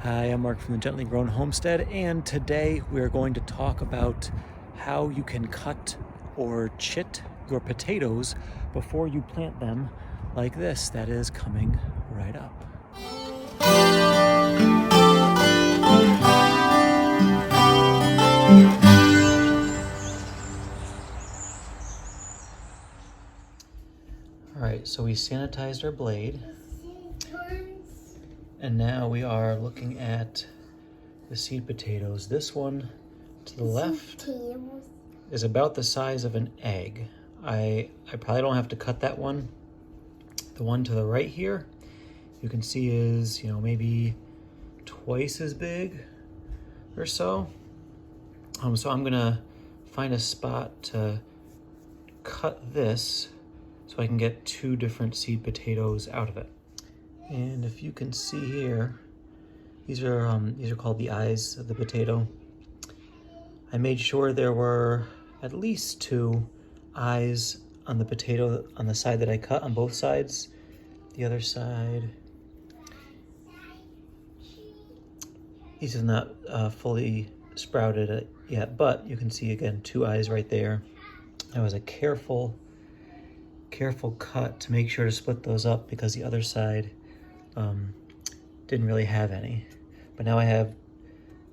Hi, I'm Mark from the Gently Grown Homestead, and today we're going to talk about how you can cut or chit your potatoes before you plant them like this. That is coming right up. All right, so we sanitized our blade, and now we are looking at the seed potatoes. This one to the left is about the size of an egg. I probably don't have to cut that one. The one to the right here, you can see is, maybe twice as big or so. So I'm gonna find a spot to cut this so I can get two different seed potatoes out of it. And if you can see here, these are called the eyes of the potato. I made sure there were at least two eyes on the potato on the side that I cut on both sides. The other side, these are not fully sprouted yet, but you can see again two eyes right there. That was a careful cut to make sure to split those up because the other side didn't really have any. But now I have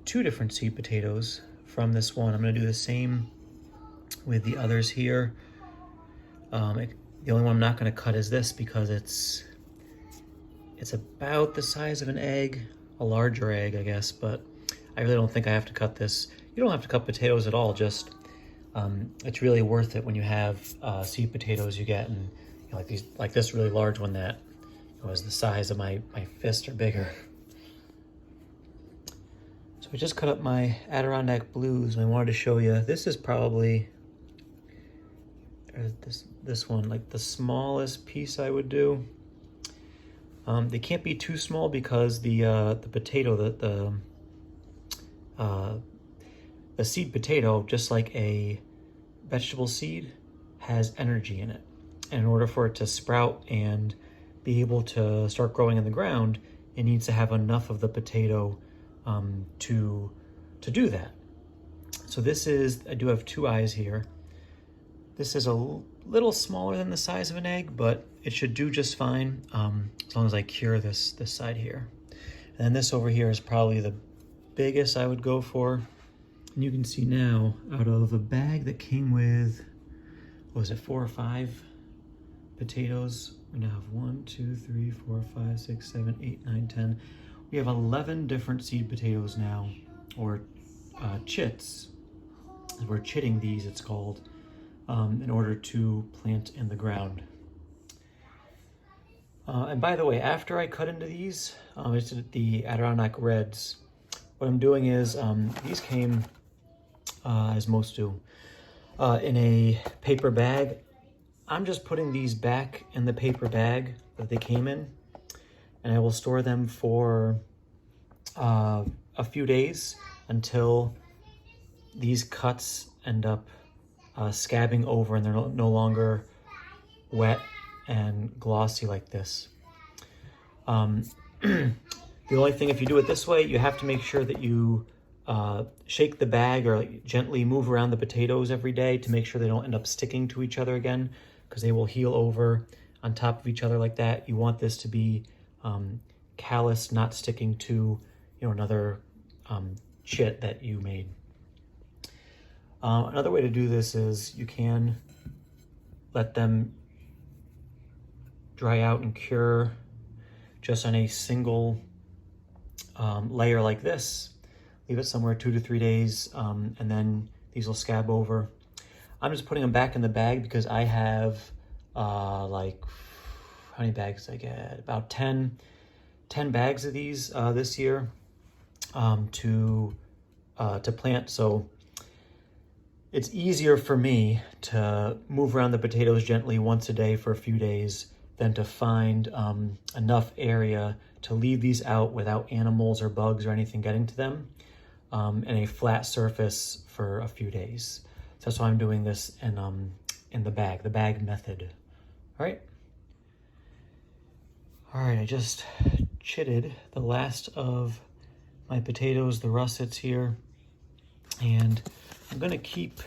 two different seed potatoes from this one. I'm gonna do the same with the others here. The only one I'm not gonna cut is this because it's about the size of an egg, a larger egg, I guess, but I really don't think I have to cut this. You don't have to cut potatoes at all, just it's really worth it when you have seed potatoes you get, and like this really large one that was the size of my fist or bigger. So I just cut up my Adirondack Blues, and I wanted to show you, this is probably, this one, like the smallest piece I would do. They can't be too small because the potato, the seed potato, just like a vegetable seed, has energy in it. And in order for it to sprout and be able to start growing in the ground, it needs to have enough of the potato to do that. So this is, I do have two eyes here. This is a little smaller than the size of an egg, but it should do just fine as long as I cure this side here. And then this over here is probably the biggest I would go for. And you can see now, out of a bag that came with, what was it, 4 or 5 potatoes, we now have 1, 2, 3, 4, 5, 6, 7, 8, 9, 10. We have 11 different seed potatoes now, or chits. We're chitting these, it's called, in order to plant in the ground. And by the way, after I cut into these, it's the Adirondack Reds. What I'm doing is, these came, as most do, in a paper bag. I'm just putting these back in the paper bag that they came in, and I will store them for a few days until these cuts end up scabbing over and they're no longer wet and glossy like this. The only thing, if you do it this way, you have to make sure that you shake the bag or gently move around the potatoes every day to make sure they don't end up sticking to each other again, because they will heal over on top of each other like that. You want this to be callous, not sticking to another chit that you made. Another way to do this is you can let them dry out and cure just on a single layer like this. Leave it somewhere 2 to 3 days, and then these will scab over. I'm just putting them back in the bag because I have like, how many bags did I get? About 10 bags of these this year to plant. So it's easier for me to move around the potatoes gently once a day for a few days than to find enough area to leave these out without animals or bugs or anything getting to them, and a flat surface for a few days. So that's why I'm doing this in the bag method. All right, I just chitted the last of my potatoes, the russets here. And I'm gonna keep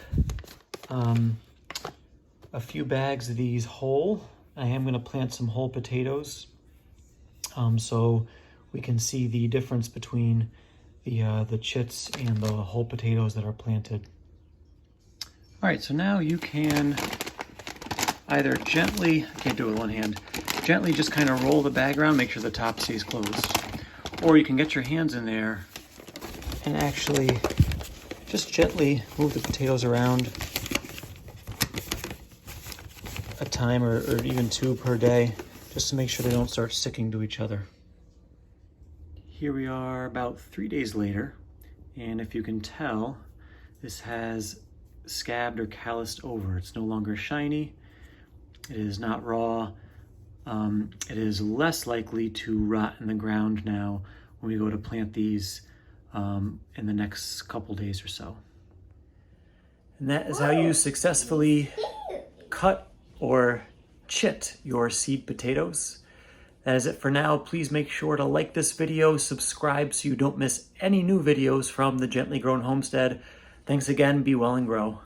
a few bags of these whole. I am gonna plant some whole potatoes so we can see the difference between the chits and the whole potatoes that are planted. All right, so now you can either gently, I can't do it with one hand, gently just kind of roll the bag around, make sure the top stays closed. Or you can get your hands in there and actually just gently move the potatoes around a time or even two per day, just to make sure they don't start sticking to each other. Here we are about 3 days later, and if you can tell, this has scabbed or calloused over. It's no longer shiny. It is not raw. It is less likely to rot in the ground now when we go to plant these in the next couple days or so. And that is how you successfully cut or chit your seed potatoes. That is it for now. Please make sure to like this video, subscribe so you don't miss any new videos from the Gently Grown Homestead. Thanks again, be well and grow.